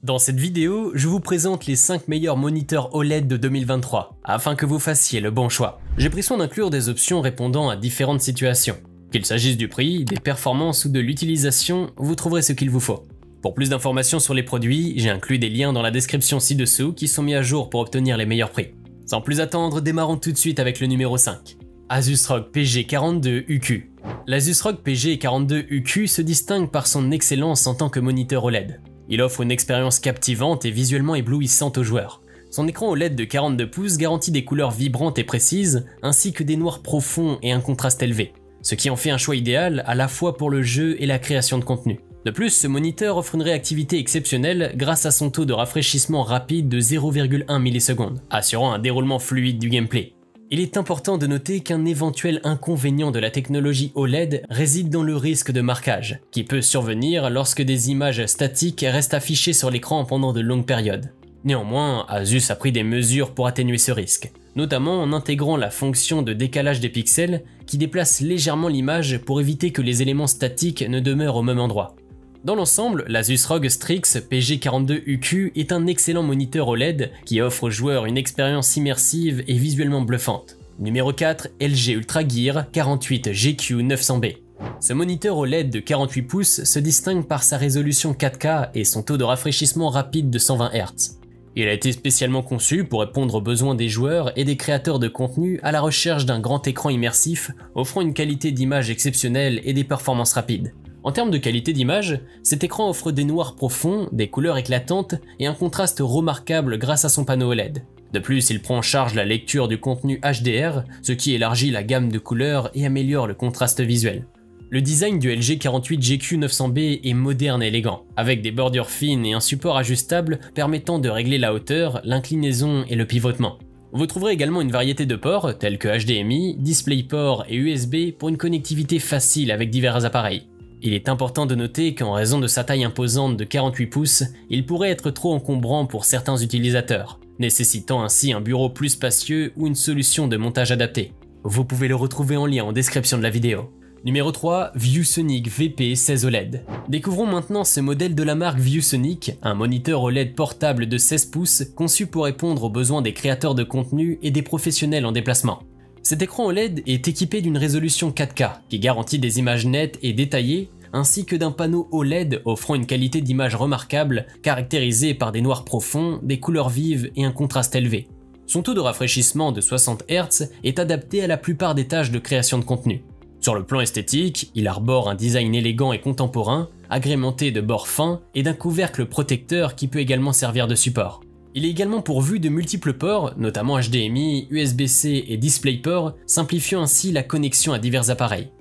Dans cette vidéo, je vous présente les 5 meilleurs moniteurs OLED de 2023, afin que vous fassiez le bon choix. J'ai pris soin d'inclure des options répondant à différentes situations. Qu'il s'agisse du prix, des performances ou de l'utilisation, vous trouverez ce qu'il vous faut. Pour plus d'informations sur les produits, j'ai inclus des liens dans la description ci-dessous qui sont mis à jour pour obtenir les meilleurs prix. Sans plus attendre, démarrons tout de suite avec le numéro 5. Asus ROG PG42UQ. L'Asus ROG PG42UQ se distingue par son excellence en tant que moniteur OLED. Il offre une expérience captivante et visuellement éblouissante aux joueurs. Son écran OLED de 42 pouces garantit des couleurs vibrantes et précises, ainsi que des noirs profonds et un contraste élevé, ce qui en fait un choix idéal à la fois pour le jeu et la création de contenu. De plus, ce moniteur offre une réactivité exceptionnelle grâce à son taux de rafraîchissement rapide de 0,1 ms, assurant un déroulement fluide du gameplay. Il est important de noter qu'un éventuel inconvénient de la technologie OLED réside dans le risque de marquage, qui peut survenir lorsque des images statiques restent affichées sur l'écran pendant de longues périodes. Néanmoins, Asus a pris des mesures pour atténuer ce risque, notamment en intégrant la fonction de décalage des pixels qui déplace légèrement l'image pour éviter que les éléments statiques ne demeurent au même endroit. Dans l'ensemble, l'Asus ROG Strix PG42UQ est un excellent moniteur OLED qui offre aux joueurs une expérience immersive et visuellement bluffante. Numéro 4, LG UltraGear 48GQ900B. Ce moniteur OLED de 48 pouces se distingue par sa résolution 4K et son taux de rafraîchissement rapide de 120 Hz. Il a été spécialement conçu pour répondre aux besoins des joueurs et des créateurs de contenu à la recherche d'un grand écran immersif offrant une qualité d'image exceptionnelle et des performances rapides. En termes de qualité d'image, cet écran offre des noirs profonds, des couleurs éclatantes et un contraste remarquable grâce à son panneau OLED. De plus, il prend en charge la lecture du contenu HDR, ce qui élargit la gamme de couleurs et améliore le contraste visuel. Le design du LG 48GQ900B est moderne et élégant, avec des bordures fines et un support ajustable permettant de régler la hauteur, l'inclinaison et le pivotement. Vous trouverez également une variété de ports tels que HDMI, DisplayPort et USB pour une connectivité facile avec divers appareils. Il est important de noter qu'en raison de sa taille imposante de 48 pouces, il pourrait être trop encombrant pour certains utilisateurs, nécessitant ainsi un bureau plus spacieux ou une solution de montage adaptée. Vous pouvez le retrouver en lien en description de la vidéo. Numéro 3, ViewSonic VP16 OLED. Découvrons maintenant ce modèle de la marque ViewSonic, un moniteur OLED portable de 16 pouces conçu pour répondre aux besoins des créateurs de contenu et des professionnels en déplacement. Cet écran OLED est équipé d'une résolution 4K qui garantit des images nettes et détaillées, ainsi que d'un panneau OLED offrant une qualité d'image remarquable, caractérisée par des noirs profonds, des couleurs vives et un contraste élevé. Son taux de rafraîchissement de 60 Hz est adapté à la plupart des tâches de création de contenu. Sur le plan esthétique, il arbore un design élégant et contemporain, agrémenté de bords fins et d'un couvercle protecteur qui peut également servir de support. Il est également pourvu de multiples ports, notamment HDMI, USB-C et DisplayPort, simplifiant ainsi la connexion à divers appareils.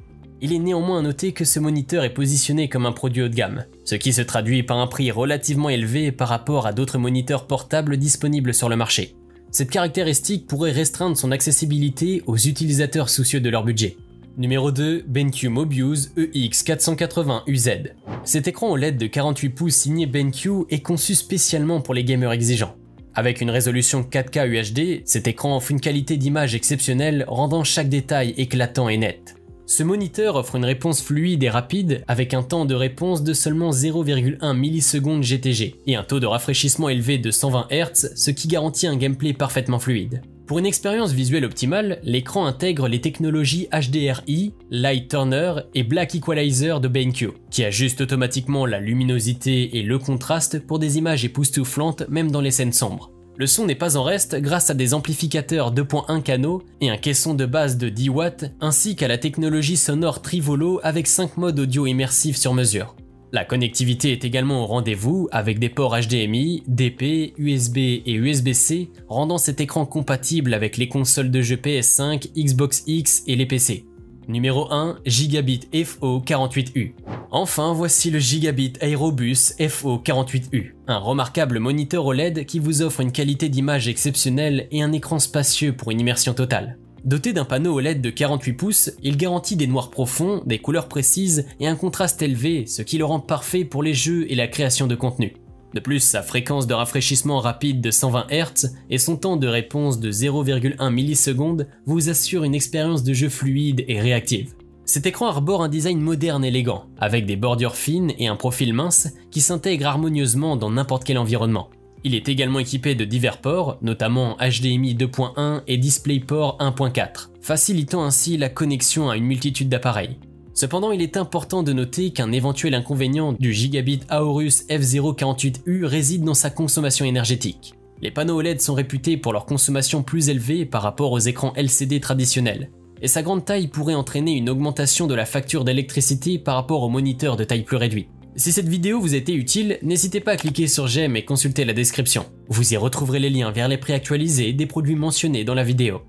Il est néanmoins à noter que ce moniteur est positionné comme un produit haut de gamme, ce qui se traduit par un prix relativement élevé par rapport à d'autres moniteurs portables disponibles sur le marché. Cette caractéristique pourrait restreindre son accessibilité aux utilisateurs soucieux de leur budget. Numéro 2, BenQ Mobius EX480UZ. Cet écran OLED de 48 pouces signé BenQ est conçu spécialement pour les gamers exigeants. Avec une résolution 4K UHD, cet écran offre une qualité d'image exceptionnelle, rendant chaque détail éclatant et net. Ce moniteur offre une réponse fluide et rapide avec un temps de réponse de seulement 0,1 ms GTG et un taux de rafraîchissement élevé de 120 Hz, ce qui garantit un gameplay parfaitement fluide. Pour une expérience visuelle optimale, l'écran intègre les technologies HDRI, Light Turner et Black Equalizer de BenQ, qui ajustent automatiquement la luminosité et le contraste pour des images époustouflantes même dans les scènes sombres. Le son n'est pas en reste grâce à des amplificateurs 2.1 canaux et un caisson de base de 10 watts, ainsi qu'à la technologie sonore Trivolo avec 5 modes audio immersifs sur mesure. La connectivité est également au rendez-vous avec des ports HDMI, DP, USB et USB-C, rendant cet écran compatible avec les consoles de jeux PS5, Xbox X et les PC. Numéro 1, Gigabit FO48U. Enfin, voici le Gigabit Aerobus FO48U, un remarquable moniteur OLED qui vous offre une qualité d'image exceptionnelle et un écran spacieux pour une immersion totale. Doté d'un panneau OLED de 48 pouces, il garantit des noirs profonds, des couleurs précises et un contraste élevé, ce qui le rend parfait pour les jeux et la création de contenu. De plus, sa fréquence de rafraîchissement rapide de 120 Hz et son temps de réponse de 0,1 ms vous assurent une expérience de jeu fluide et réactive. Cet écran arbore un design moderne élégant, avec des bordures fines et un profil mince qui s'intègrent harmonieusement dans n'importe quel environnement. Il est également équipé de divers ports, notamment HDMI 2.1 et DisplayPort 1.4, facilitant ainsi la connexion à une multitude d'appareils. Cependant, il est important de noter qu'un éventuel inconvénient du Gigabit Aorus F048U réside dans sa consommation énergétique. Les panneaux OLED sont réputés pour leur consommation plus élevée par rapport aux écrans LCD traditionnels, et sa grande taille pourrait entraîner une augmentation de la facture d'électricité par rapport aux moniteurs de taille plus réduite. Si cette vidéo vous a été utile, n'hésitez pas à cliquer sur j'aime et consulter la description. Vous y retrouverez les liens vers les prix actualisés des produits mentionnés dans la vidéo.